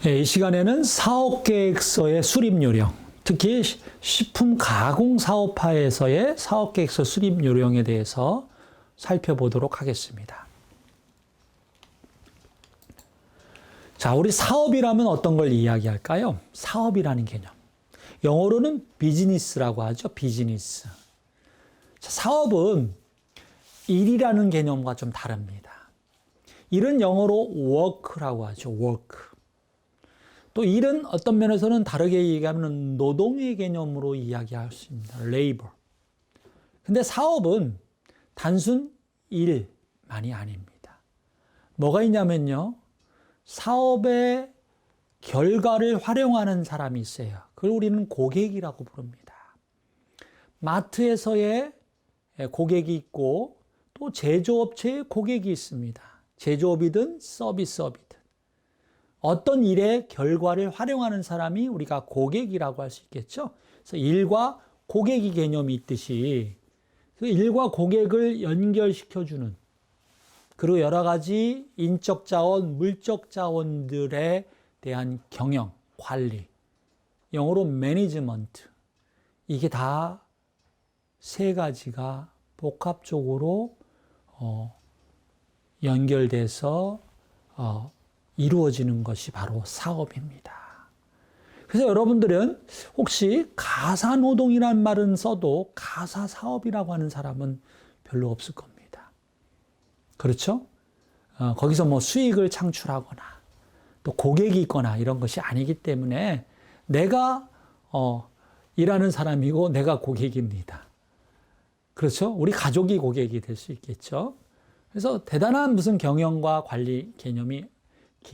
이 시간에는 사업계획서의 수립 요령, 특히 식품 가공 사업화에서의 사업계획서 수립 요령에 대해서 살펴보도록 하겠습니다. 자, 우리 사업이라면 어떤 걸 이야기할까요? 사업이라는 개념. 영어로는 비즈니스라고 하죠. 비즈니스. 자, 사업은 일이라는 개념과 좀 다릅니다. 일은 영어로 work라고 하죠. work. 또 일은 어떤 면에서는 다르게 얘기하면 노동의 개념으로 이야기할 수 있습니다. labor. 근데 사업은 단순 일만이 아닙니다. 뭐가 있냐면요. 사업의 결과를 활용하는 사람이 있어요. 그걸 우리는 고객이라고 부릅니다. 마트에서의 고객이 있고 또 제조업체의 고객이 있습니다. 제조업이든 서비스업이든. 어떤 일의 결과를 활용하는 사람이 우리가 고객이라고 할 수 있겠죠. 그래서 일과 고객이 개념이 있듯이 그 일과 고객을 연결시켜주는 그리고 여러 가지 인적 자원, 물적 자원들에 대한 경영, 관리, 영어로 매니지먼트. 이게 다 세 가지가 복합적으로 연결돼서 이루어지는 것이 바로 사업입니다. 그래서 여러분들은 혹시 가사노동이라는 말은 써도 가사사업이라고 하는 사람은 별로 없을 겁니다. 그렇죠? 거기서 뭐 수익을 창출하거나 또 고객이 있거나 이런 것이 아니기 때문에 내가 일하는 사람이고 내가 고객입니다. 그렇죠? 우리 가족이 고객이 될 수 있겠죠? 그래서 대단한 무슨 경영과 관리 개념이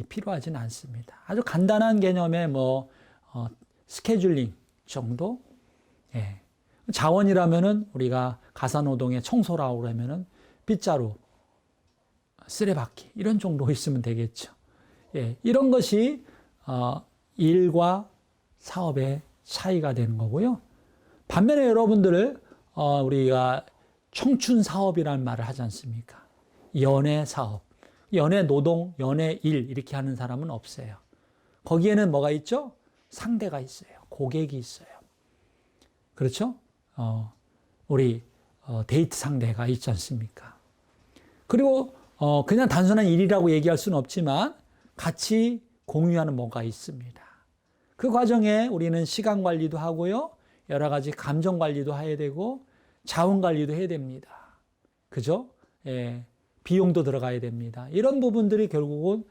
필요하진 않습니다. 아주 간단한 개념의 스케줄링 정도? 예. 자원이라면은 우리가 가사노동의 청소라고 그러면은 빗자루, 쓰레받기 이런 정도 있으면 되겠죠. 예. 이런 것이 일과 사업의 차이가 되는 거고요. 반면에 여러분들 우리가 청춘 사업이라는 말을 하지 않습니까? 연애 사업, 연애 노동, 연애 일 이렇게 하는 사람은 없어요. 거기에는 뭐가 있죠? 상대가 있어요. 고객이 있어요. 그렇죠? 우리 데이트 상대가 있지 않습니까? 그리고 그냥 단순한 일이라고 얘기할 수는 없지만 같이 공유하는 뭔가 있습니다. 그 과정에 우리는 시간 관리도 하고요. 여러 가지 감정 관리도 해야 되고 자원 관리도 해야 됩니다. 그죠? 예. 비용도 들어가야 됩니다. 이런 부분들이 결국은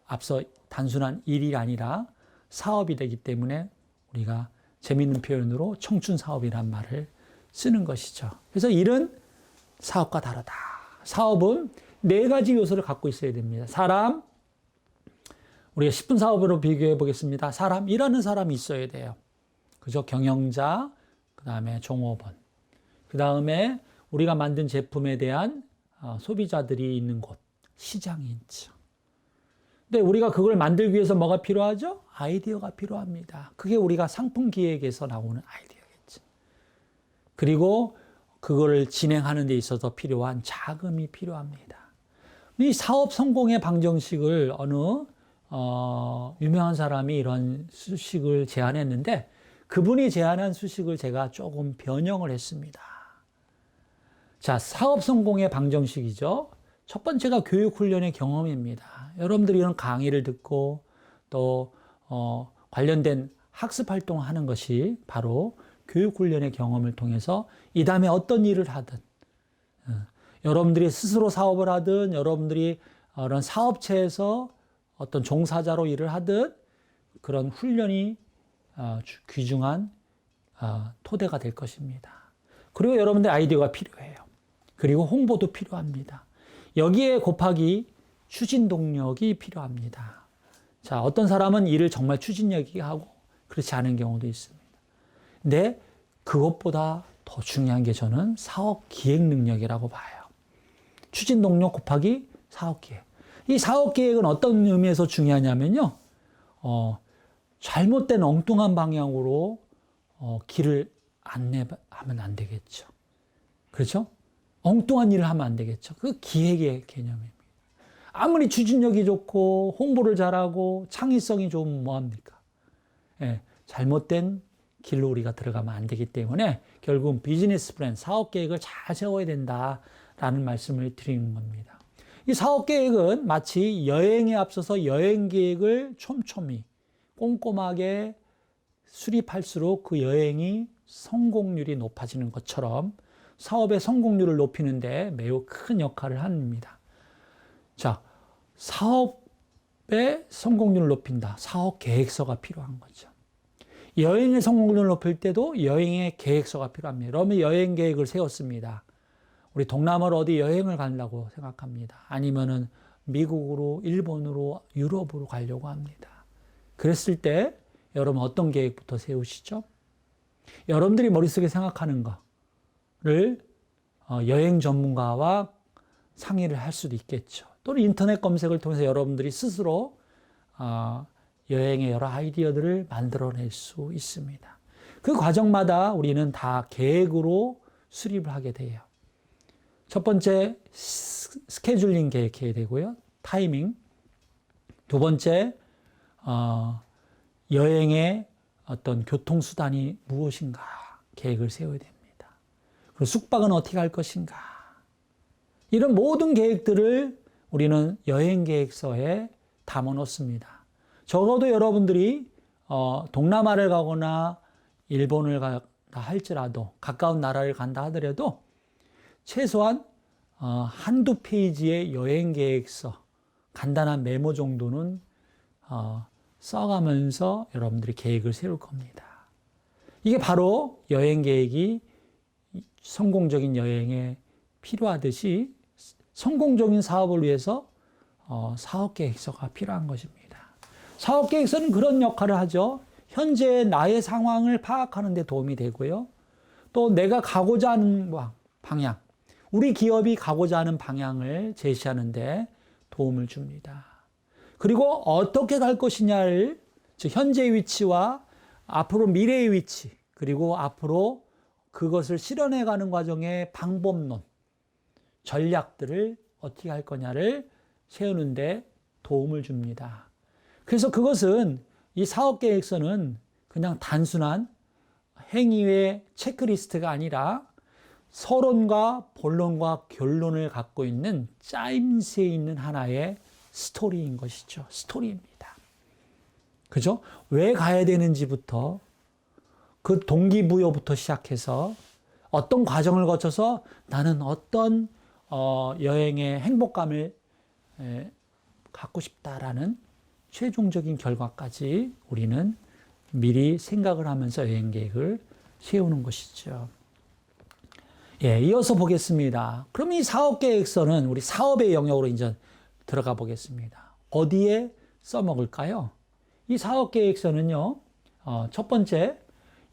앞서 단순한 일이 아니라 사업이 되기 때문에 우리가 재미있는 표현으로 청춘 사업이란 말을 쓰는 것이죠. 그래서 일은 사업과 다르다. 사업은 네 가지 요소를 갖고 있어야 됩니다. 사람, 우리가 10분 사업으로 비교해 보겠습니다. 사람, 일하는 사람이 있어야 돼요. 그죠? 경영자, 그 다음에 종업원, 그 다음에 우리가 만든 제품에 대한 소비자들이 있는 곳, 시장이 있죠. 근데 우리가 그걸 만들기 위해서 뭐가 필요하죠? 아이디어가 필요합니다. 그게 우리가 상품 기획에서 나오는 아이디어겠죠. 그리고 그걸 진행하는 데 있어서 필요한 자금이 필요합니다. 이 사업 성공의 방정식을 어느 유명한 사람이 이런 수식을 제안했는데 그분이 제안한 수식을 제가 조금 변형을 했습니다. 자, 사업 성공의 방정식이죠. 첫 번째가 교육훈련의 경험입니다. 여러분들이 이런 강의를 듣고 또 관련된 학습 활동을 하는 것이 바로 교육훈련의 경험을 통해서 이 다음에 어떤 일을 하든 여러분들이 스스로 사업을 하든 여러분들이 이런 사업체에서 어떤 종사자로 일을 하든 그런 훈련이 귀중한 토대가 될 것입니다. 그리고 여러분들 아이디어가 필요해요. 그리고 홍보도 필요합니다. 여기에 곱하기 추진 동력이 필요합니다. 자, 어떤 사람은 일을 정말 추진력이 하고 그렇지 않은 경우도 있습니다. 근데 그것보다 더 중요한 게 저는 사업 기획 능력이라고 봐요. 추진 동력 곱하기 사업 기획. 이 사업 계획은 어떤 의미에서 중요하냐면요. 잘못된 엉뚱한 방향으로 길을 안내하면 안 되겠죠. 그렇죠? 엉뚱한 일을 하면 안 되겠죠. 그 기획의 개념입니다. 아무리 추진력이 좋고 홍보를 잘하고 창의성이 좋으면 뭐합니까? 예, 잘못된 길로 우리가 들어가면 안 되기 때문에 결국은 비즈니스 플랜, 사업 계획을 잘 세워야 된다라는 말씀을 드리는 겁니다. 이 사업 계획은 마치 여행에 앞서서 여행 계획을 촘촘히 꼼꼼하게 수립할수록 그 여행이 성공률이 높아지는 것처럼 사업의 성공률을 높이는데 매우 큰 역할을 합니다. 자, 사업의 성공률을 높인다. 사업 계획서가 필요한 거죠. 여행의 성공률을 높일 때도 여행의 계획서가 필요합니다. 그러면 여행 계획을 세웠습니다. 우리 동남아로 어디 여행을 가려고 생각합니다. 아니면은 미국으로, 일본으로, 유럽으로 가려고 합니다. 그랬을 때 여러분 어떤 계획부터 세우시죠? 여러분들이 머릿속에 생각하는 거를 여행 전문가와 상의를 할 수도 있겠죠. 또는 인터넷 검색을 통해서 여러분들이 스스로 여행의 여러 아이디어들을 만들어낼 수 있습니다. 그 과정마다 우리는 다 계획으로 수립을 하게 돼요. 첫 번째, 스케줄링 계획해야 되고요. 타이밍. 두 번째, 여행의 어떤 교통수단이 무엇인가 계획을 세워야 됩니다. 그리고 숙박은 어떻게 할 것인가. 이런 모든 계획들을 우리는 여행 계획서에 담아 놓습니다. 적어도 여러분들이 동남아를 가거나 일본을 간다 할지라도 가까운 나라를 간다 하더라도 최소한 한두 페이지의 여행 계획서 간단한 메모 정도는 써가면서 여러분들이 계획을 세울 겁니다. 이게 바로 여행 계획이 성공적인 여행에 필요하듯이 성공적인 사업을 위해서 사업 계획서가 필요한 것입니다. 사업 계획서는 그런 역할을 하죠. 현재 나의 상황을 파악하는 데 도움이 되고요. 또 내가 가고자 하는 방향, 우리 기업이 가고자 하는 방향을 제시하는 데 도움을 줍니다. 그리고 어떻게 갈 것이냐를, 즉 현재의 위치와 앞으로 미래의 위치, 그리고 앞으로 그것을 실현해가는 과정의 방법론, 전략들을 어떻게 할 거냐를 세우는데 도움을 줍니다. 그래서 그것은 이 사업계획서는 그냥 단순한 행위의 체크리스트가 아니라 서론과 본론과 결론을 갖고 있는 짜임새 있는 하나의 스토리인 것이죠. 스토리입니다. 그죠? 왜 가야 되는지부터 그 동기부여부터 시작해서 어떤 과정을 거쳐서 나는 어떤 여행의 행복감을 갖고 싶다라는 최종적인 결과까지 우리는 미리 생각을 하면서 여행 계획을 세우는 것이죠. 예, 이어서 보겠습니다. 그럼 이 사업 계획서는 우리 사업의 영역으로 이제 들어가 보겠습니다. 어디에 써먹을까요? 이 사업 계획서는요, 첫 번째,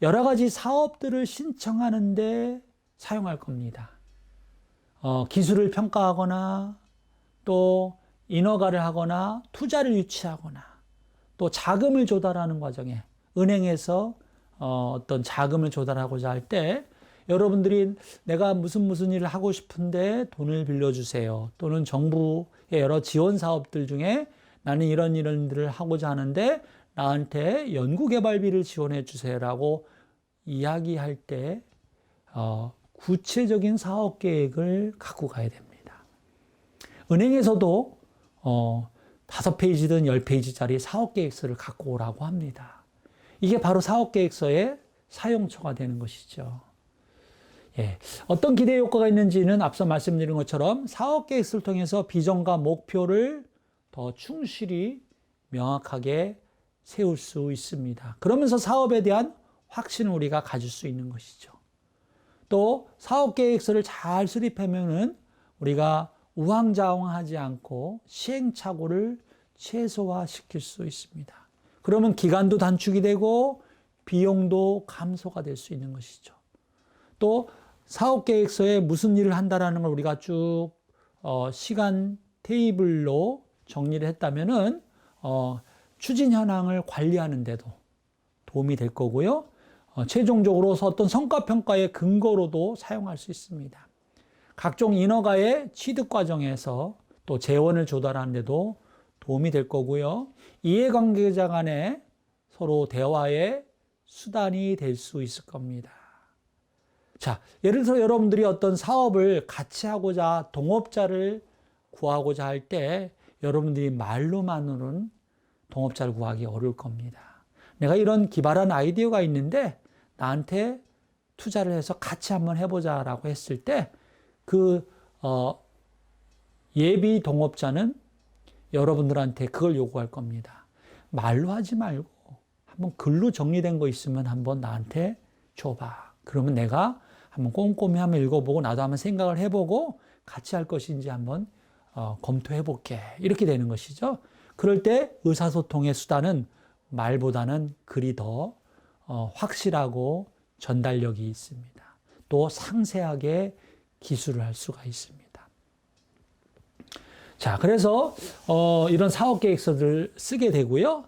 여러 가지 사업들을 신청하는데 사용할 겁니다. 기술을 평가하거나 또 인허가를 하거나 투자를 유치하거나 또 자금을 조달하는 과정에 은행에서 어떤 자금을 조달하고자 할 때 여러분들이 내가 무슨 일을 하고 싶은데 돈을 빌려주세요. 또는 정부의 여러 지원 사업들 중에 나는 이런 일을 하고자 하는데 나한테 연구개발비를 지원해 주세요라고 이야기할 때 구체적인 사업 계획을 갖고 가야 됩니다. 은행에서도 5페이지든 10페이지짜리 사업 계획서를 갖고 오라고 합니다. 이게 바로 사업 계획서의 사용처가 되는 것이죠. 예, 어떤 기대 효과가 있는지는 앞서 말씀드린 것처럼 사업 계획서를 통해서 비전과 목표를 더 충실히 명확하게 세울 수 있습니다. 그러면서 사업에 대한 확신을 우리가 가질 수 있는 것이죠. 또 사업 계획서를 잘 수립하면은 우리가 우왕좌왕하지 않고 시행착오를 최소화시킬 수 있습니다. 그러면 기간도 단축이 되고 비용도 감소가 될 수 있는 것이죠. 또 사업 계획서에 무슨 일을 한다라는 걸 우리가 쭉 시간 테이블로 정리를 했다면은 추진 현황을 관리하는 데도 도움이 될 거고요. 최종적으로 어떤 성과 평가의 근거로도 사용할 수 있습니다. 각종 인허가의 취득 과정에서 또 재원을 조달하는 데도 도움이 될 거고요. 이해관계자 간에 서로 대화의 수단이 될 수 있을 겁니다. 자, 예를 들어 여러분들이 어떤 사업을 같이 하고자 동업자를 구하고자 할 때 여러분들이 말로만으로는 동업자를 구하기 어려울 겁니다. 내가 이런 기발한 아이디어가 있는데 나한테 투자를 해서 같이 한번 해보자라고 했을 때 예비 동업자는 여러분들한테 그걸 요구할 겁니다. 말로 하지 말고 한번 글로 정리된 거 있으면 한번 나한테 줘봐. 그러면 내가 한번 꼼꼼히 한번 읽어보고 나도 한번 생각을 해보고 같이 할 것인지 한번 검토해볼게. 이렇게 되는 것이죠. 그럴 때 의사소통의 수단은 말보다는 글이 더 확실하고 전달력이 있습니다. 또 상세하게 기술을 할 수가 있습니다. 자, 그래서 이런 사업계획서를 쓰게 되고요.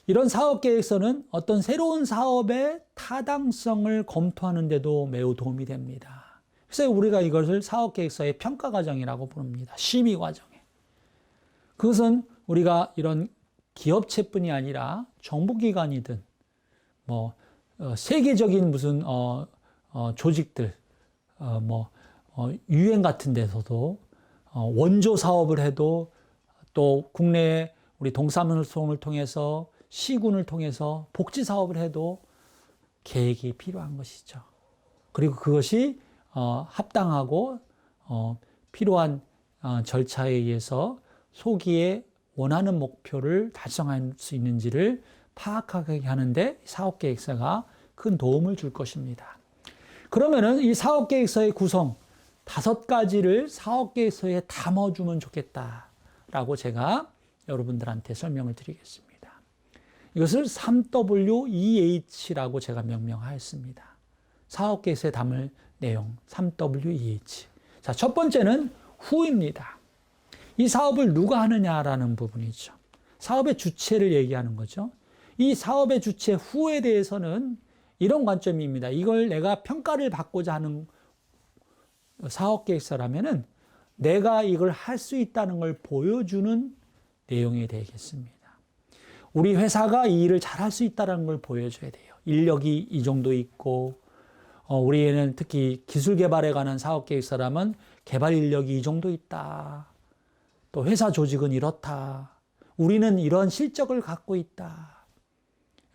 이런 사업계획서는 어떤 새로운 사업의 타당성을 검토하는 데도 매우 도움이 됩니다. 그래서 우리가 이것을 사업계획서의 평가과정이라고 부릅니다. 심의과정에. 그것은 우리가 이런 기업체뿐이 아니라 정부기관이든 세계적인 무슨 조직들, 유엔 같은 데서도 원조 사업을 해도 또 국내에 우리 동사무소를 통해서 시군을 통해서 복지 사업을 해도 계획이 필요한 것이죠. 그리고 그것이 합당하고 필요한 절차에 의해서 소기에 원하는 목표를 달성할 수 있는지를 파악하게 하는데 사업계획서가 큰 도움을 줄 것입니다. 그러면은 이 사업계획서의 구성 5가지를 사업계획서에 담아주면 좋겠다라고 제가 여러분들한테 설명을 드리겠습니다. 이것을 3WEH라고 제가 명명하였습니다. 사업계획서에 담을 내용 3WEH. 자, 첫 번째는 who입니다. 이 사업을 누가 하느냐라는 부분이죠. 사업의 주체를 얘기하는 거죠. 이 사업의 주체 who에 대해서는 이런 관점입니다. 이걸 내가 평가를 받고자 하는 사업계획서라면은 내가 이걸 할 수 있다는 걸 보여주는 내용이 되겠습니다. 우리 회사가 이 일을 잘할 수 있다는 걸 보여줘야 돼요. 인력이 이 정도 있고, 우리에는 특히 기술 개발에 관한 사업계획서라면 개발 인력이 이 정도 있다. 또 회사 조직은 이렇다. 우리는 이런 실적을 갖고 있다.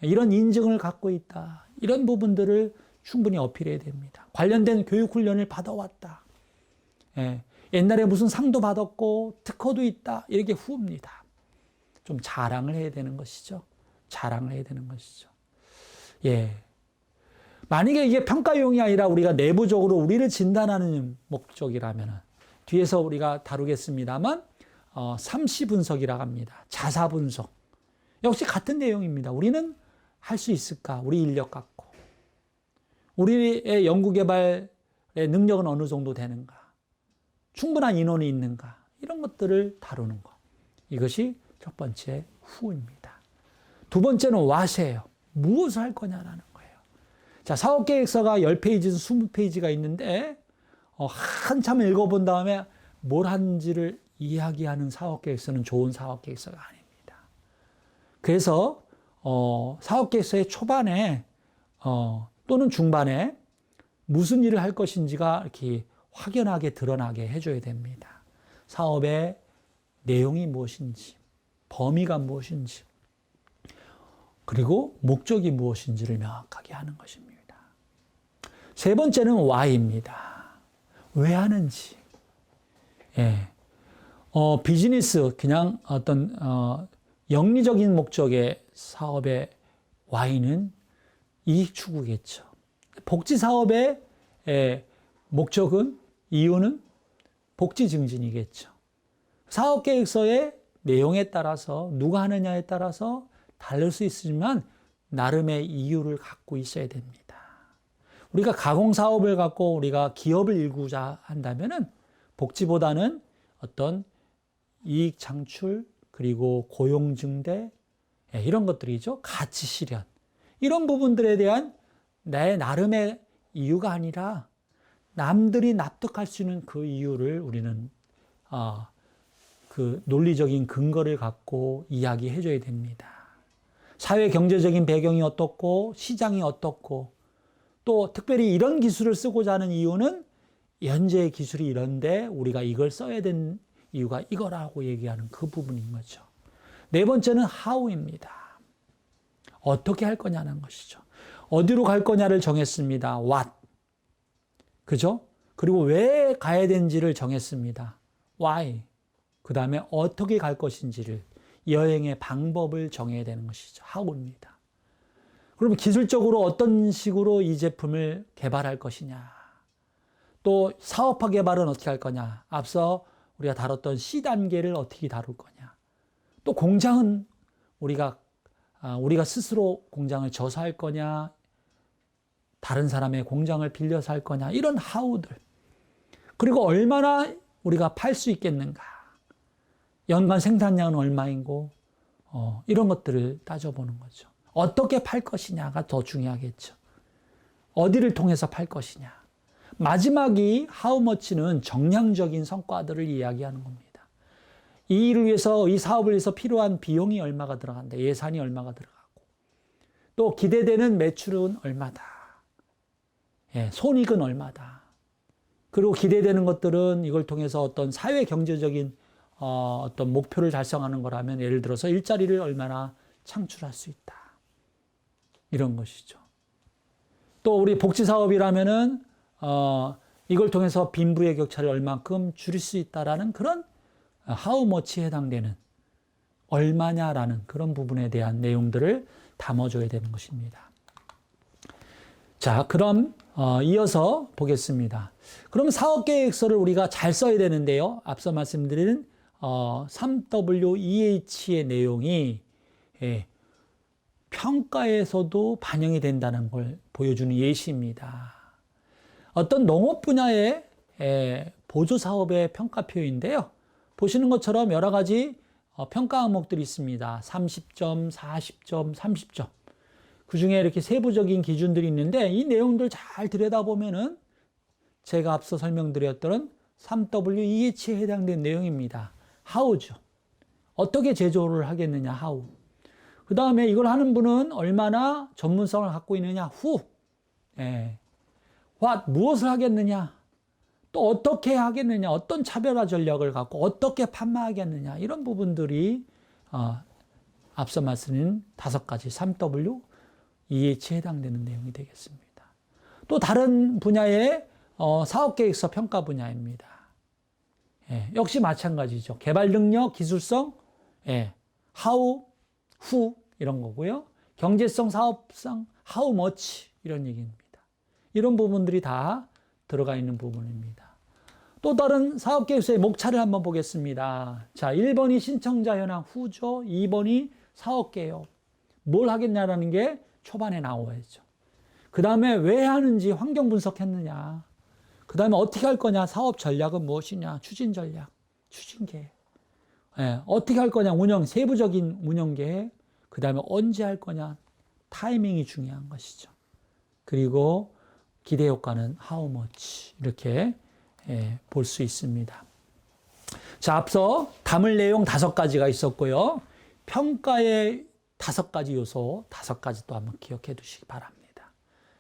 이런 인증을 갖고 있다. 이런 부분들을 충분히 어필해야 됩니다. 관련된 교육 훈련을 받아왔다. 옛날에 무슨 상도 받았고 특허도 있다. 이렇게 후입니다. 좀 자랑을 해야 되는 것이죠. 자랑을 해야 되는 것이죠. 예. 만약에 이게 평가용이 아니라 우리가 내부적으로 우리를 진단하는 목적이라면 뒤에서 우리가 다루겠습니다만 삼시 분석이라고 합니다. 자사 분석. 역시 같은 내용입니다. 우리는 할 수 있을까? 우리 인력 갖고. 우리의 연구개발의 능력은 어느 정도 되는가? 충분한 인원이 있는가? 이런 것들을 다루는 것. 이것이 첫 번째 who입니다. 두 번째는 what이에요. 무엇을 할 거냐라는 거예요. 자, 사업계획서가 10페이지, 20페이지가 있는데 한참 읽어본 다음에 뭘 하는지를 이야기하는 사업계획서는 좋은 사업계획서가 아닙니다. 그래서 사업계획서의 초반에 또는 중반에 무슨 일을 할 것인지가 이렇게 확연하게 드러나게 해줘야 됩니다. 사업의 내용이 무엇인지, 범위가 무엇인지, 그리고 목적이 무엇인지를 명확하게 하는 것입니다. 세 번째는 why입니다. 왜 하는지. 예. 비즈니스, 그냥 어떤 영리적인 목적의 사업의 why는 이익 추구겠죠. 복지 사업의 목적은, 이유는 복지 증진이겠죠. 사업 계획서의 내용에 따라서 누가 하느냐에 따라서 다를 수 있지만 나름의 이유를 갖고 있어야 됩니다. 우리가 가공 사업을 갖고 우리가 기업을 일구자 한다면은 복지보다는 어떤 이익 창출 그리고 고용 증대 이런 것들이죠. 가치 실현. 이런 부분들에 대한 내 나름의 이유가 아니라 남들이 납득할 수 있는 그 이유를 우리는 그 논리적인 근거를 갖고 이야기해 줘야 됩니다. 사회 경제적인 배경이 어떻고 시장이 어떻고 또 특별히 이런 기술을 쓰고자 하는 이유는 현재의 기술이 이런데 우리가 이걸 써야 되는 이유가 이거라고 얘기하는 그 부분인 거죠. 네 번째는 how입니다. 어떻게 할 거냐는 것이죠. 어디로 갈 거냐를 정했습니다. what. 그죠? 그리고 왜 가야 되는지를 정했습니다. why. 그 다음에 어떻게 갈 것인지를 여행의 방법을 정해야 되는 것이죠. how입니다. 그럼 기술적으로 어떤 식으로 이 제품을 개발할 것이냐. 또 사업화 개발은 어떻게 할 거냐. 앞서 우리가 다뤘던 C단계를 어떻게 다룰 거냐. 또 공장은 우리가 스스로 공장을 져서 할 거냐. 다른 사람의 공장을 빌려서 할 거냐. 이런 how들. 그리고 얼마나 우리가 팔 수 있겠는가. 연간 생산량은 얼마인고 이런 것들을 따져보는 거죠. 어떻게 팔 것이냐가 더 중요하겠죠. 어디를 통해서 팔 것이냐. 마지막이 how much는 정량적인 성과들을 이야기하는 겁니다. 이 일을 위해서, 이 사업을 위해서 필요한 비용이 얼마가 들어간다. 예산이 얼마가 들어가고 또 기대되는 매출은 얼마다. 손익은 얼마다. 그리고 기대되는 것들은 이걸 통해서 어떤 사회 경제적인 어떤 목표를 달성하는 거라면 예를 들어서 일자리를 얼마나 창출할 수 있다. 이런 것이죠. 또 우리 복지사업이라면은 이걸 통해서 빈부의 격차를 얼만큼 줄일 수 있다라는 그런 how much에 해당되는 얼마냐라는 그런 부분에 대한 내용들을 담아줘야 되는 것입니다. 자, 그럼 이어서 보겠습니다. 그럼 사업계획서를 우리가 잘 써야 되는데요. 앞서 말씀드린 3WEH의 내용이 평가에서도 반영이 된다는 걸 보여주는 예시입니다. 어떤 농업 분야의 보조사업의 평가표인데요. 보시는 것처럼 여러 가지 평가 항목들이 있습니다. 30점, 40점, 30점. 그 중에 이렇게 세부적인 기준들이 있는데 이 내용들 잘 들여다보면은 제가 앞서 설명드렸던 3WEH에 해당된 내용입니다. how죠. 어떻게 제조를 하겠느냐, how. 그 다음에 이걸 하는 분은 얼마나 전문성을 갖고 있느냐, who. what, 무엇을 하겠느냐, 또 어떻게 하겠느냐, 어떤 차별화 전략을 갖고 어떻게 판매하겠느냐, 이런 부분들이 앞서 말씀드린 5가지 3WEH에 해당되는 내용이 되겠습니다. 또 다른 분야의 사업계획서 평가 분야입니다. 역시 마찬가지죠. 개발 능력, 기술성, how, who 이런 거고요. 경제성, 사업성, how much 이런 얘기입니다. 이런 부분들이 다 들어가 있는 부분입니다. 또 다른 사업계획서의 목차를 한번 보겠습니다. 자, 1번이 신청자 현황 who죠. 2번이 사업계획. 뭘 하겠냐라는 게 초반에 나와야죠. 그 다음에 왜 하는지 환경 분석했느냐. 그 다음에 어떻게 할 거냐. 사업 전략은 무엇이냐. 추진 전략, 추진 계획. 어떻게 할 거냐. 운영, 세부적인 운영 계획. 그 다음에 언제 할 거냐. 타이밍이 중요한 것이죠. 그리고 기대 효과는 how much 이렇게 볼 수 있습니다. 자, 앞서 담을 내용 5가지가 있었고요. 평가의 5가지 요소 5가지 또 한번 기억해 두시기 바랍니다.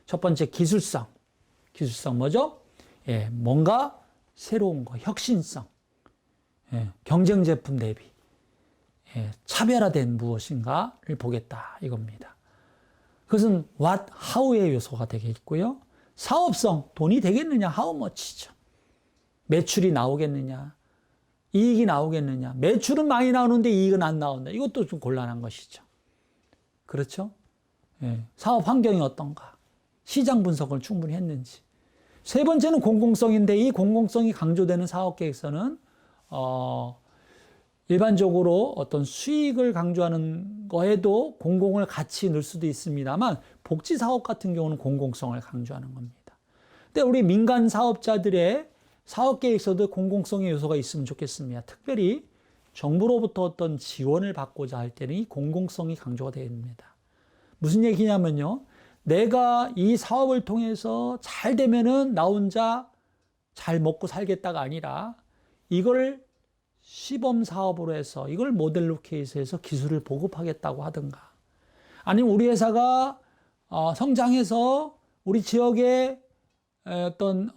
첫 번째 기술성. 기술성 뭐죠? 뭔가 새로운 거, 혁신성. 경쟁 제품 대비 차별화된 무엇인가를 보겠다 이겁니다. 그것은 what, how의 요소가 되겠고요. 사업성, 돈이 되겠느냐, how much죠. 매출이 나오겠느냐, 이익이 나오겠느냐. 매출은 많이 나오는데 이익은 안 나온다. 이것도 좀 곤란한 것이죠. 그렇죠? 사업 환경이 어떤가, 시장 분석을 충분히 했는지. 세 번째는 공공성인데 이 공공성이 강조되는 사업계획서는 일반적으로 어떤 수익을 강조하는 거에도 공공을 같이 넣을 수도 있습니다만 복지사업 같은 경우는 공공성을 강조하는 겁니다. 근데 우리 민간 사업자들의 사업계획서도 공공성의 요소가 있으면 좋겠습니다. 특별히 정부로부터 어떤 지원을 받고자 할 때는 이 공공성이 강조가 됩니다. 무슨 얘기냐면요. 내가 이 사업을 통해서 잘 되면은 나 혼자 잘 먹고 살겠다가 아니라 이걸 시범 사업으로 해서 이걸 모델로 케이스해서 기술을 보급하겠다고 하든가, 아니면 우리 회사가 성장해서 우리 지역에 어떤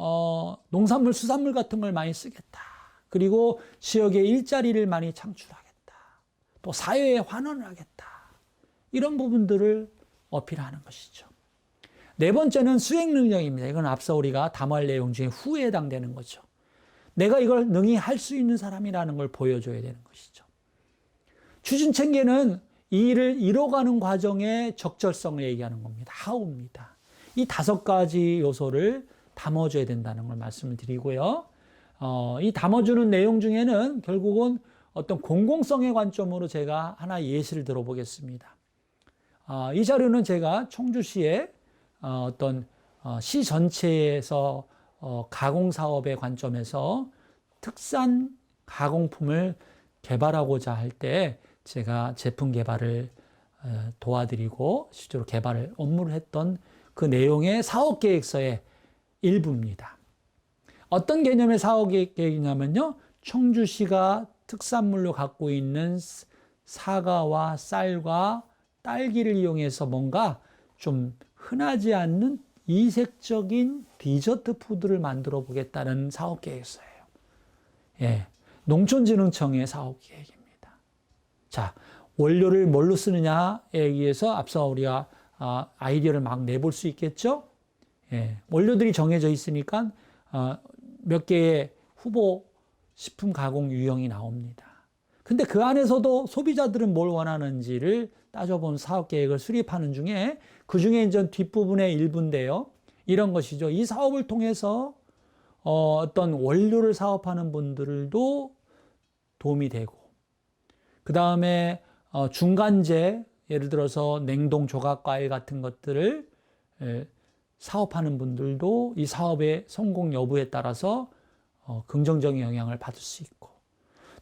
농산물, 수산물 같은 걸 많이 쓰겠다. 그리고 지역에 일자리를 많이 창출하겠다. 또 사회에 환원을 하겠다. 이런 부분들을 어필하는 것이죠. 네 번째는 수행 능력입니다. 이건 앞서 우리가 담화할 내용 중에 후에 해당되는 거죠. 내가 이걸 능히 할 수 있는 사람이라는 걸 보여줘야 되는 것이죠. 추진체계는 이 일을 이뤄가는 과정의 적절성을 얘기하는 겁니다. how입니다. 이 5가지 요소를 담아줘야 된다는 걸 말씀을 드리고요. 이 담아주는 내용 중에는 결국은 어떤 공공성의 관점으로 제가 하나 예시를 들어보겠습니다. 이 자료는 제가 청주시의 어떤 시 전체에서 가공사업의 관점에서 특산 가공품을 개발하고자 할 때 제가 제품 개발을 도와드리고 실제로 개발 업무를 했던 그 내용의 사업계획서의 일부입니다. 어떤 개념의 사업계획이냐면요, 청주시가 특산물로 갖고 있는 사과와 쌀과 딸기를 이용해서 뭔가 좀 흔하지 않는 이색적인 디저트 푸드를 만들어 보겠다는 사업계획서예요. 예, 농촌진흥청의 사업계획입니다. 자, 원료를 뭘로 쓰느냐에 의해서 앞서 우리가 아이디어를 막 내볼 수 있겠죠? 예, 원료들이 정해져 있으니까 몇 개의 후보 식품 가공 유형이 나옵니다. 근데 그 안에서도 소비자들은 뭘 원하는지를 따져본 사업계획을 수립하는 중에 그 중에 이제 뒷부분의 일부인데요. 이런 것이죠. 이 사업을 통해서 어떤 원료를 사업하는 분들도 도움이 되고, 그 다음에 중간재, 예를 들어서 냉동 조각과일 같은 것들을 사업하는 분들도 이 사업의 성공 여부에 따라서 긍정적인 영향을 받을 수 있고,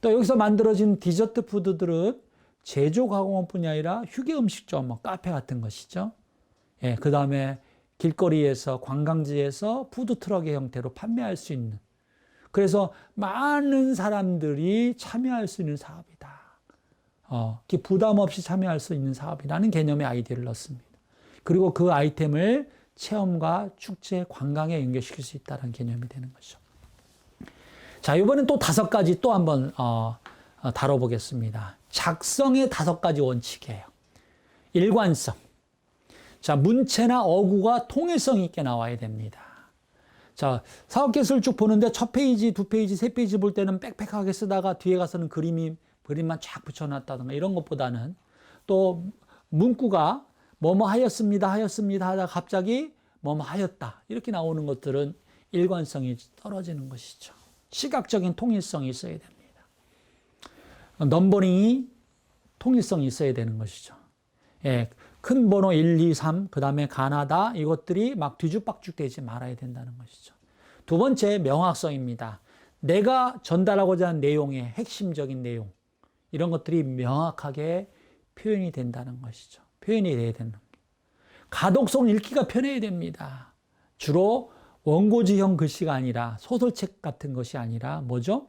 또 여기서 만들어진 디저트 푸드들은 제조 가공업뿐이 아니라 휴게 음식점, 카페 같은 것이죠. 예, 그 다음에 길거리에서 관광지에서 푸드트럭의 형태로 판매할 수 있는, 그래서 많은 사람들이 참여할 수 있는 사업이다. 부담 없이 참여할 수 있는 사업이라는 개념의 아이디어를 넣습니다. 그리고 그 아이템을 체험과 축제, 관광에 연결시킬 수 있다는 개념이 되는 거죠. 자, 이번엔 또 5가지 또 한번 다뤄보겠습니다. 작성의 5가지 원칙이에요. 일관성. 자, 문체나 어구가 통일성 있게 나와야 됩니다. 자, 사업계획서를 쭉 보는데 첫 페이지, 2페이지, 3페이지 볼 때는 빽빽하게 쓰다가 뒤에 가서는 그림만 쫙 붙여놨다든가 이런 것보다는, 또 문구가 뭐뭐 하였습니다 하다가 갑자기 뭐뭐 하였다 이렇게 나오는 것들은 일관성이 떨어지는 것이죠. 시각적인 통일성이 있어야 됩니다. 넘버링이 통일성이 있어야 되는 것이죠. 예, 큰 번호 1, 2, 3, 그 다음에 가나다, 이것들이 막 뒤죽박죽 되지 말아야 된다는 것이죠. 두 번째, 명확성입니다. 내가 전달하고자 하는 내용의 핵심적인 내용, 이런 것들이 명확하게 표현이 된다는 것이죠. 표현이 돼야 되는 겁니다. 가독성, 읽기가 편해야 됩니다. 주로 원고지형 글씨가 아니라, 소설책 같은 것이 아니라 뭐죠?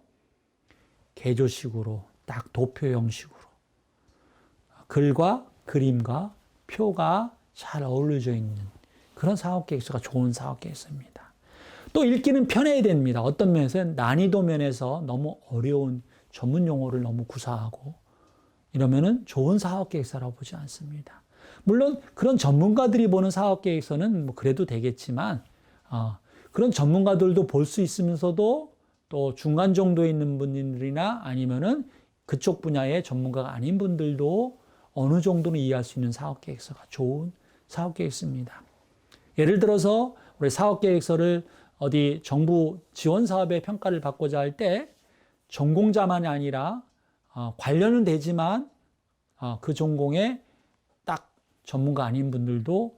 개조식으로, 딱 도표 형식으로 글과 그림과 표가 잘 어우러져 있는 그런 사업계획서가 좋은 사업계획서입니다. 또 읽기는 편해야 됩니다. 어떤 면에서는 난이도 면에서 너무 어려운 전문 용어를 너무 구사하고 이러면은 좋은 사업계획서라고 보지 않습니다. 물론 그런 전문가들이 보는 사업계획서는 뭐 그래도 되겠지만, 그런 전문가들도 볼 수 있으면서도 또 중간 정도에 있는 분들이나 아니면은 그쪽 분야의 전문가가 아닌 분들도 어느 정도는 이해할 수 있는 사업계획서가 좋은 사업계획서입니다. 예를 들어서 우리 사업계획서를 어디 정부 지원 사업의 평가를 받고자 할 때 전공자만이 아니라 관련은 되지만 그 전공에 딱 전문가 아닌 분들도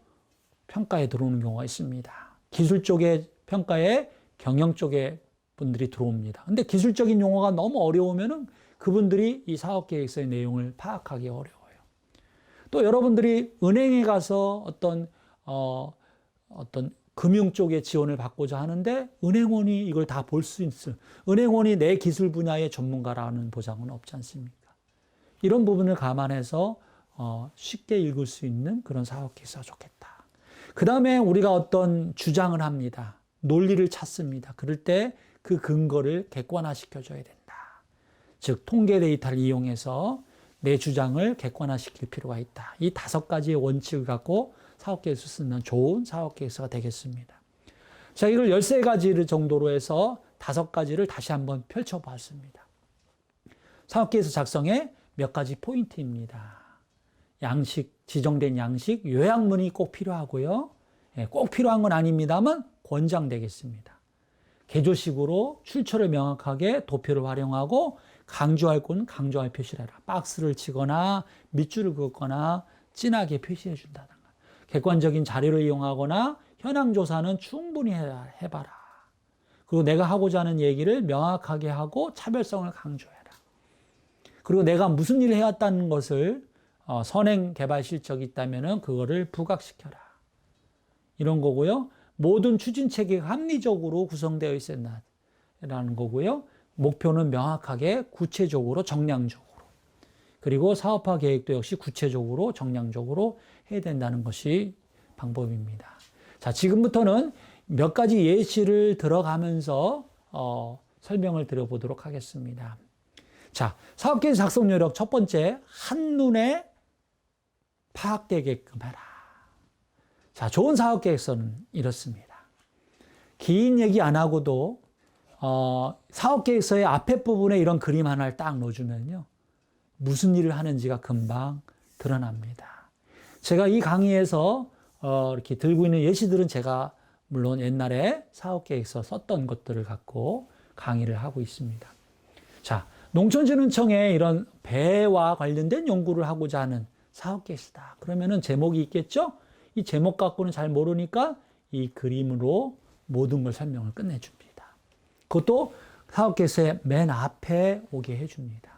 평가에 들어오는 경우가 있습니다. 기술 쪽의 평가에 경영 쪽의 분들이 들어옵니다. 근데 기술적인 용어가 너무 어려우면은 그분들이 이 사업계획서의 내용을 파악하기 어려워요. 또 여러분들이 은행에 가서 어떤 금융 쪽에 지원을 받고자 하는데 은행원이 이걸 다 볼 수 있을, 은행원이 내 기술 분야의 전문가라는 보장은 없지 않습니까? 이런 부분을 감안해서 쉽게 읽을 수 있는 그런 사업 케이스가 좋겠다. 그 다음에 우리가 어떤 주장을 합니다. 논리를 찾습니다. 그럴 때 그 근거를 객관화시켜줘야 된다. 즉 통계 데이터를 이용해서 내 주장을 객관화시킬 필요가 있다. 이 5가지의 원칙을 갖고 사업 계획서 쓰는 좋은 사업 계획서가 되겠습니다. 자, 이걸 13가지 정도로 해서 5가지를 다시 한번 펼쳐봤습니다. 사업 계획서 작성에 몇 가지 포인트입니다. 양식, 지정된 양식, 요약문이 꼭 필요하고요. 꼭 필요한 건 아닙니다만 권장되겠습니다. 개조식으로 출처를 명확하게 도표를 활용하고 강조할 곳은 강조할 표시를 해라. 박스를 치거나 밑줄을 긋거나 진하게 표시해 준다든가. 객관적인 자료를 이용하거나 현황 조사는 충분히 해봐라. 그리고 내가 하고자 하는 얘기를 명확하게 하고 차별성을 강조해라. 그리고 내가 무슨 일을 해왔다는 것을 선행 개발 실적이 있다면 그거를 부각시켜라. 이런 거고요. 모든 추진 체계가 합리적으로 구성되어 있어야라는 거고요. 목표는 명확하게 구체적으로 정량적으로. 그리고 사업화 계획도 역시 구체적으로 정량적으로 해야 된다는 것이 방법입니다. 자, 지금부터는 몇 가지 예시를 들어가면서 설명을 드려보도록 하겠습니다. 자, 사업계획 작성 요령 첫 번째, 한눈에 파악되게끔 해라. 자, 좋은 사업계획서는 이렇습니다. 긴 얘기 안 하고도 사업계획서의 앞에 부분에 이런 그림 하나를 딱 넣어주면요. 무슨 일을 하는지가 금방 드러납니다. 제가 이 강의에서 이렇게 들고 있는 예시들은 제가 물론 옛날에 사업계획서 썼던 것들을 갖고 강의를 하고 있습니다. 자, 농촌진흥청에 이런 배와 관련된 연구를 하고자 하는 사업계획서다. 그러면은 제목이 있겠죠? 이 제목 갖고는 잘 모르니까 이 그림으로 모든 걸 설명을 끝내줍니다. 그것도 사업계획서의 맨 앞에 오게 해줍니다.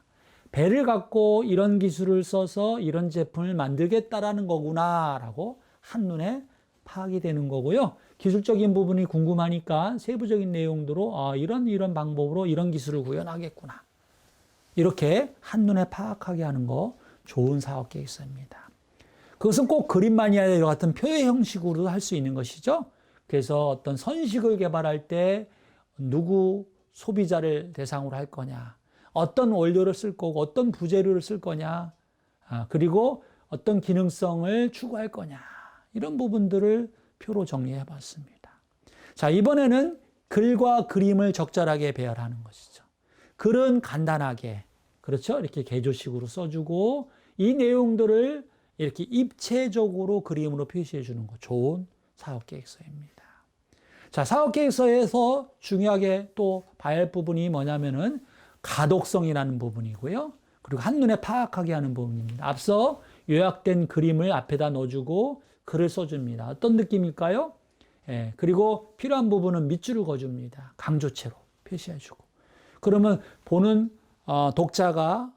배를 갖고 이런 기술을 써서 이런 제품을 만들겠다라는 거구나라고 한눈에 파악이 되는 거고요. 기술적인 부분이 궁금하니까 세부적인 내용들로 이런 방법으로 이런 기술을 구현하겠구나. 이렇게 한눈에 파악하게 하는 거 좋은 사업계획서입니다. 그것은 꼭 그림만이 아니라 이와 같은 표의 형식으로도 할 수 있는 것이죠. 그래서 어떤 선식을 개발할 때 누구 소비자를 대상으로 할 거냐, 어떤 원료를 쓸 거고 어떤 부재료를 쓸 거냐, 그리고 어떤 기능성을 추구할 거냐, 이런 부분들을 표로 정리해 봤습니다. 자, 이번에는 글과 그림을 적절하게 배열하는 것이죠. 글은 간단하게, 그렇죠? 이렇게 개조식으로 써주고 이 내용들을 이렇게 입체적으로 그림으로 표시해 주는 거 좋은 사업계획서입니다. 자, 사업계획서에서 중요하게 또 봐야 할 부분이 뭐냐면은 가독성이라는 부분이고요. 그리고 한눈에 파악하게 하는 부분입니다. 앞서 요약된 그림을 앞에다 넣어주고 글을 써줍니다. 어떤 느낌일까요? 그리고 필요한 부분은 밑줄을 그어줍니다. 강조체로 표시해주고. 그러면 보는 독자가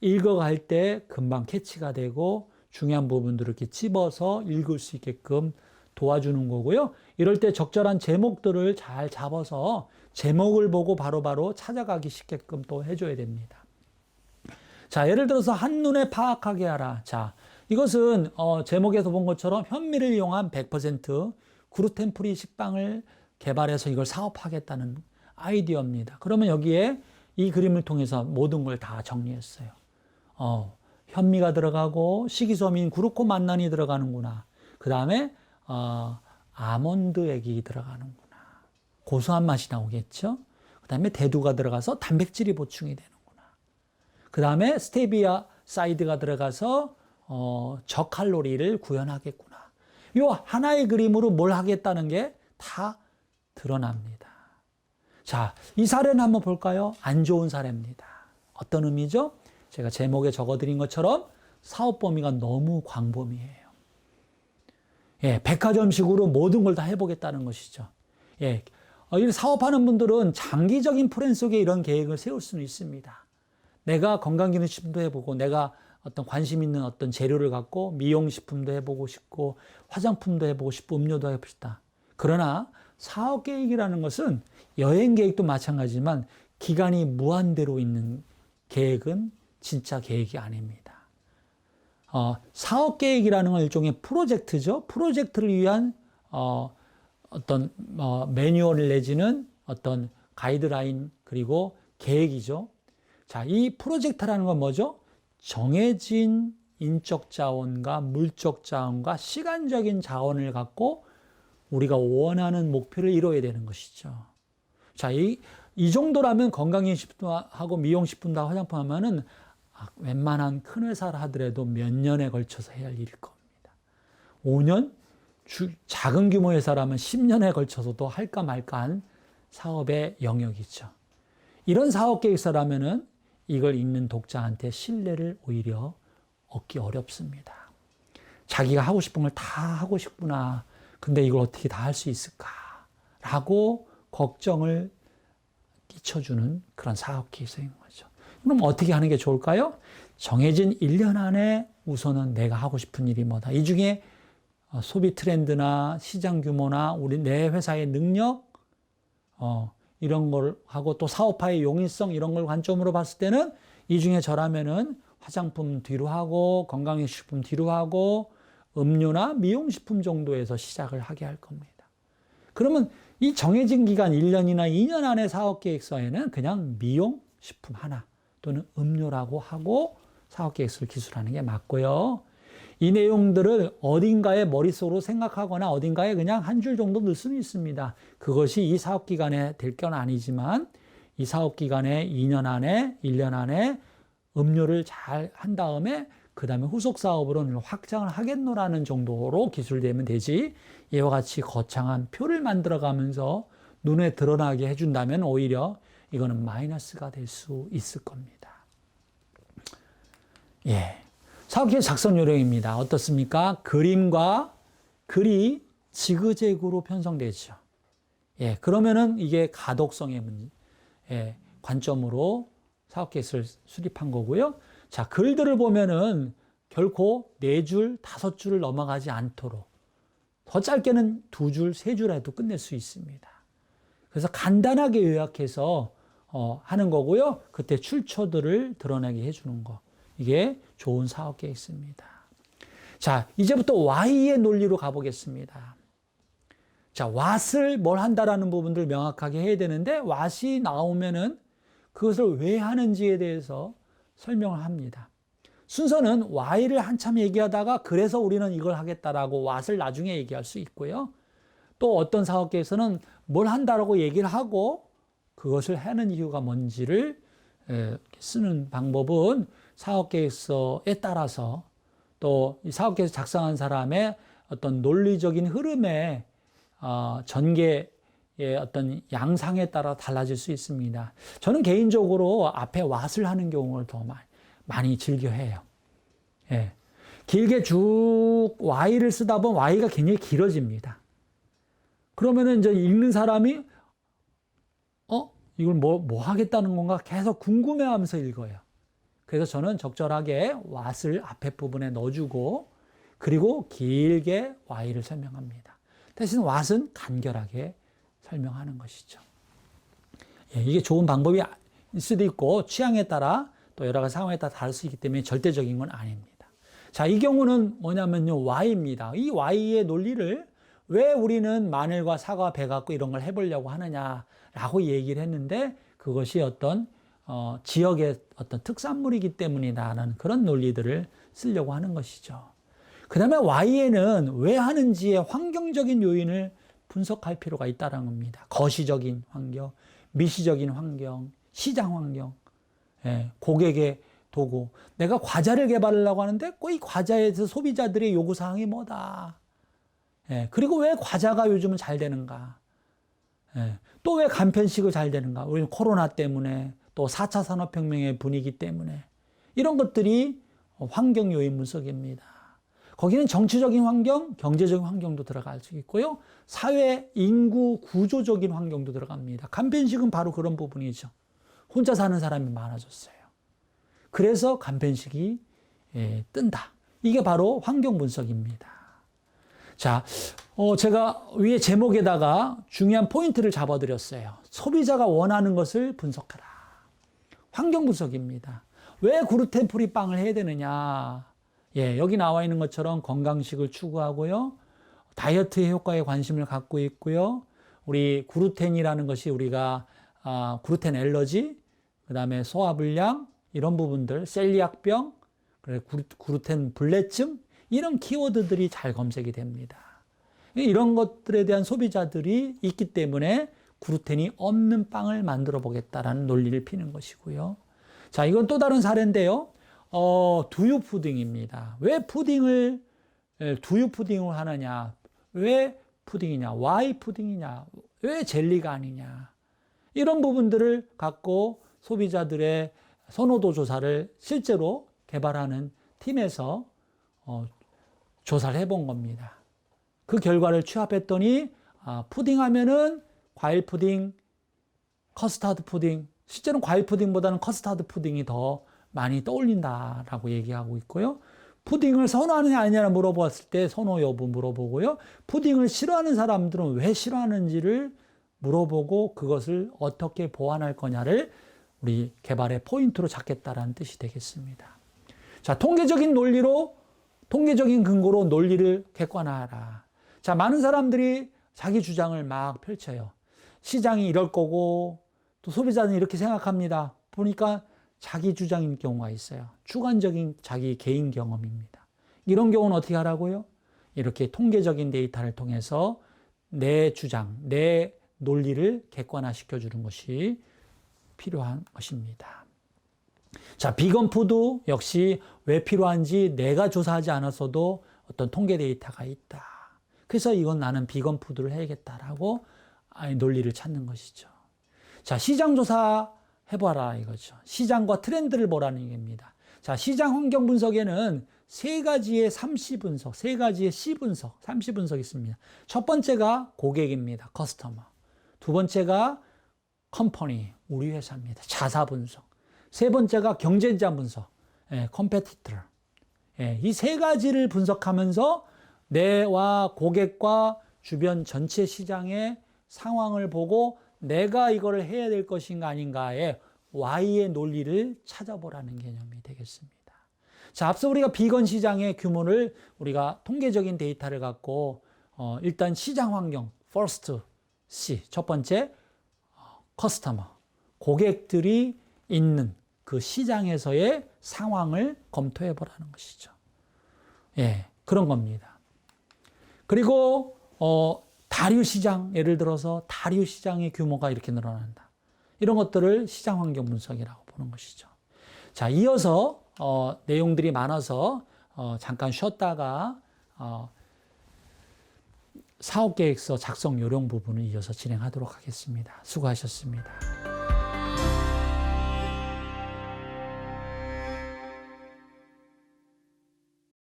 읽어갈 때 금방 캐치가 되고 중요한 부분들을 이렇게 집어서 읽을 수 있게끔 도와주는 거고요. 이럴 때 적절한 제목들을 잘 잡아서 제목을 보고 바로바로 찾아가기 쉽게끔 또 해줘야 됩니다. 자, 예를 들어서 한눈에 파악하게 하라. 자, 이것은 제목에서 본 것처럼 현미를 이용한 100% 글루텐 프리 식빵을 개발해서 이걸 사업하겠다는 아이디어입니다. 그러면 여기에 이 그림을 통해서 모든 걸 다 정리했어요. 현미가 들어가고 식이섬유인 그루코만난이 들어가는구나. 그 다음에 아몬드 액이 들어가는구나. 고소한 맛이 나오겠죠. 그 다음에 대두가 들어가서 단백질이 보충이 되는구나. 그 다음에 스테비아 사이드가 들어가서 저칼로리를 구현하겠구나. 이 하나의 그림으로 뭘 하겠다는 게 다 드러납니다. 자, 이 사례는 한번 볼까요? 안 좋은 사례입니다. 어떤 의미죠? 제가 제목에 적어드린 것처럼 사업 범위가 너무 광범위해요. 백화점식으로 모든 걸 다 해보겠다는 것이죠. 이 사업하는 분들은 장기적인 플랜 속에 이런 계획을 세울 수는 있습니다. 내가 건강기능식품도 해보고, 내가 어떤 관심 있는 어떤 재료를 갖고 미용식품도 해보고 싶고 화장품도 해보고 싶고 음료도 해보고 싶다. 그러나 사업 계획이라는 것은 여행 계획도 마찬가지지만 기간이 무한대로 있는 계획은 진짜 계획이 아닙니다. 사업 계획이라는 건 일종의 프로젝트죠. 프로젝트를 위한 어떤 매뉴얼을 내지는 어떤 가이드라인 그리고 계획이죠. 자, 이 프로젝트라는 건 뭐죠? 정해진 인적 자원과 물적 자원과 시간적인 자원을 갖고 우리가 원하는 목표를 이루어야 되는 것이죠. 자, 이 정도라면 건강식품하고 미용식품과 화장품 하면은 웬만한 큰 회사를 하더라도 몇 년에 걸쳐서 해야 할 일일 겁니다. 5년? 작은 규모 회사라면 10년에 걸쳐서도 할까 말까 한 사업의 영역이죠. 이런 사업 계획서라면은 이걸 읽는 독자한테 신뢰를 오히려 얻기 어렵습니다. 자기가 하고 싶은 걸 다 하고 싶구나. 근데 이걸 어떻게 다 할 수 있을까? 라고 걱정을 끼쳐주는 그런 사업 계획서인 거죠. 그럼 어떻게 하는 게 좋을까요? 정해진 1년 안에 우선은 내가 하고 싶은 일이 뭐다. 이 중에 소비 트렌드나 시장 규모나 내 회사의 능력, 이런 걸 하고 또 사업화의 용이성 이런 걸 관점으로 봤을 때는 이 중에 저라면은 화장품 뒤로 하고 건강식품 뒤로 하고 음료나 미용식품 정도에서 시작을 하게 할 겁니다. 그러면 이 정해진 기간 1년이나 2년 안에 사업계획서에는 그냥 미용식품 하나 또는 음료라고 하고 사업계획서를 기술하는 게 맞고요. 이 내용들을 어딘가에 머릿속으로 생각하거나 어딘가에 그냥 한 줄 정도 넣을 수는 있습니다. 그것이 이 사업기간에 될 건 아니지만 이 사업기간에 2년 안에 1년 안에 음료를 잘 한 다음에 그 다음에 후속 사업으로는 확장을 하겠노라는 정도로 기술되면 되지 이와 같이 거창한 표를 만들어가면서 눈에 드러나게 해준다면 오히려 이거는 마이너스가 될 수 있을 겁니다. 예. 사업계획 작성 요령입니다. 어떻습니까? 그림과 글이 지그재그로 편성되죠. 예. 그러면은 이게 가독성의 관점으로 사업계획을 수립한 거고요. 자, 글들을 보면은 결코 4줄, 5줄을 넘어가지 않도록 더 짧게는 2줄, 3줄 해도 끝낼 수 있습니다. 그래서 간단하게 요약해서 하는 거고요. 그때 출처들을 드러내게 해주는 거. 이게 좋은 사업 계획서입니다. 자, 이제부터 Y의 논리로 가보겠습니다. 자, what을 뭘 한다라는 부분들 명확하게 해야 되는데 what이 나오면은 그것을 왜 하는지에 대해서 설명을 합니다. 순서는 why를 한참 얘기하다가 그래서 우리는 이걸 하겠다라고 what을 나중에 얘기할 수 있고요. 또 어떤 사업계에서는 뭘 한다라고 얘기를 하고 그것을 하는 이유가 뭔지를 쓰는 방법은 사업계획서에 따라서 또 이 사업계획서 작성한 사람의 어떤 논리적인 흐름의 전개의 어떤 양상에 따라 달라질 수 있습니다. 저는 개인적으로 앞에 what을 하는 경우를 더 많이 즐겨해요. 예. 길게 쭉 why를 쓰다 보면 why가 굉장히 길어집니다. 그러면은 이제 읽는 사람이 이걸 뭐 하겠다는 건가 계속 궁금해하면서 읽어요. 그래서 저는 적절하게 what을 앞에 부분에 넣어주고 그리고 길게 why를 설명합니다. 대신 what은 간결하게 설명하는 것이죠. 예, 이게 좋은 방법일 수도 있고 취향에 따라 또 여러 가지 상황에 따라 다를 수 있기 때문에 절대적인 건 아닙니다. 자, 이 경우는 뭐냐면요, why입니다. 이 why의 논리를 왜 우리는 마늘과 사과, 배 갖고 이런 걸 해보려고 하느냐라고 얘기를 했는데 그것이 어떤 지역의 어떤 특산물이기 때문이다라는 그런 논리들을 쓰려고 하는 것이죠. 그 다음에 why에는 왜 하는지의 환경적인 요인을 분석할 필요가 있다는 겁니다. 거시적인 환경, 미시적인 환경, 시장 환경, 고객의 도구. 내가 과자를 개발하려고 하는데 꼭 이 과자에 대해서 소비자들의 요구사항이 뭐다. 그리고 왜 과자가 요즘은 잘 되는가. 또 왜 간편식을 잘 되는가. 우리는 코로나 때문에 또 4차 산업혁명의 분위기 때문에 이런 것들이 환경 요인 분석입니다. 거기는 정치적인 환경, 경제적인 환경도 들어갈 수 있고요. 사회, 인구, 구조적인 환경도 들어갑니다. 간편식은 바로 그런 부분이죠. 혼자 사는 사람이 많아졌어요. 그래서 간편식이 뜬다. 이게 바로 환경 분석입니다. 자, 제가 위에 제목에다가 중요한 포인트를 잡아드렸어요. 소비자가 원하는 것을 분석하라. 환경 분석입니다. 왜 글루텐 프리 빵을 해야 되느냐? 여기 나와 있는 것처럼 건강식을 추구하고요. 다이어트의 효과에 관심을 갖고 있고요. 우리 글루텐이라는 것이 우리가 글루텐 알러지, 그 다음에 소화불량, 이런 부분들, 셀리악병, 글루텐 불내증, 이런 키워드들이 잘 검색이 됩니다. 이런 것들에 대한 소비자들이 있기 때문에 글루텐이 없는 빵을 만들어 보겠다라는 논리를 피는 것이고요. 자, 이건 또 다른 사례인데요. 두유 푸딩입니다. 왜 두유 푸딩을 하느냐? 왜 푸딩이냐? why 푸딩이냐? 왜 젤리가 아니냐? 이런 부분들을 갖고 소비자들의 선호도 조사를 실제로 개발하는 팀에서 조사를 해본 겁니다. 그 결과를 취합했더니 푸딩 하면은 과일 푸딩, 커스터드 푸딩, 실제로는 과일 푸딩보다는 커스터드 푸딩이 더 많이 떠올린다라고 얘기하고 있고요. 푸딩을 선호하느냐 아니냐를 물어봤을 때 선호 여부 물어보고요. 푸딩을 싫어하는 사람들은 왜 싫어하는지를 물어보고 그것을 어떻게 보완할 거냐를 우리 개발의 포인트로 잡겠다라는 뜻이 되겠습니다. 자, 통계적인 근거로 논리를 객관화하라. 자, 많은 사람들이 자기 주장을 막 펼쳐요. 시장이 이럴 거고 또 소비자는 이렇게 생각합니다. 보니까 자기 주장인 경우가 있어요. 주관적인 자기 개인 경험입니다. 이런 경우는 어떻게 하라고요? 이렇게 통계적인 데이터를 통해서 내 주장, 내 논리를 객관화시켜 주는 것이 필요한 것입니다. 자, 비건 푸드 역시 왜 필요한지 내가 조사하지 않았어도 어떤 통계 데이터가 있다. 그래서 이건 나는 비건 푸드를 해야겠다라고 논리를 찾는 것이죠. 자, 시장 조사 해봐라 이거죠. 시장과 트렌드를 보라는 얘기입니다. 자, 시장 환경 분석에는 세 가지의 3C 분석, 세 가지의 C분석, 3C 분석이 있습니다. 첫 번째가 고객입니다. 커스터머. 두 번째가 컴퍼니, 우리 회사입니다. 자사 분석. 세 번째가 경쟁자 분석, 컴페티터. 이 세 가지를 분석하면서 내와 고객과 주변 전체 시장의 상황을 보고 내가 이거를 해야 될 것인가 아닌가의 Y의 논리를 찾아보라는 개념이 되겠습니다. 자, 앞서 우리가 비건 시장의 규모를 우리가 통계적인 데이터를 갖고 일단 시장 환경, first C, 첫 번째 커스터머, 고객들이 있는 그 시장에서의 상황을 검토해 보라는 것이죠. 그런 겁니다. 그리고 다류 시장, 예를 들어서 다류 시장의 규모가 이렇게 늘어난다. 이런 것들을 시장 환경 분석이라고 보는 것이죠. 자, 이어서 내용들이 많아서 잠깐 쉬었다가 사업계획서 작성 요령 부분을 이어서 진행하도록 하겠습니다. 수고하셨습니다.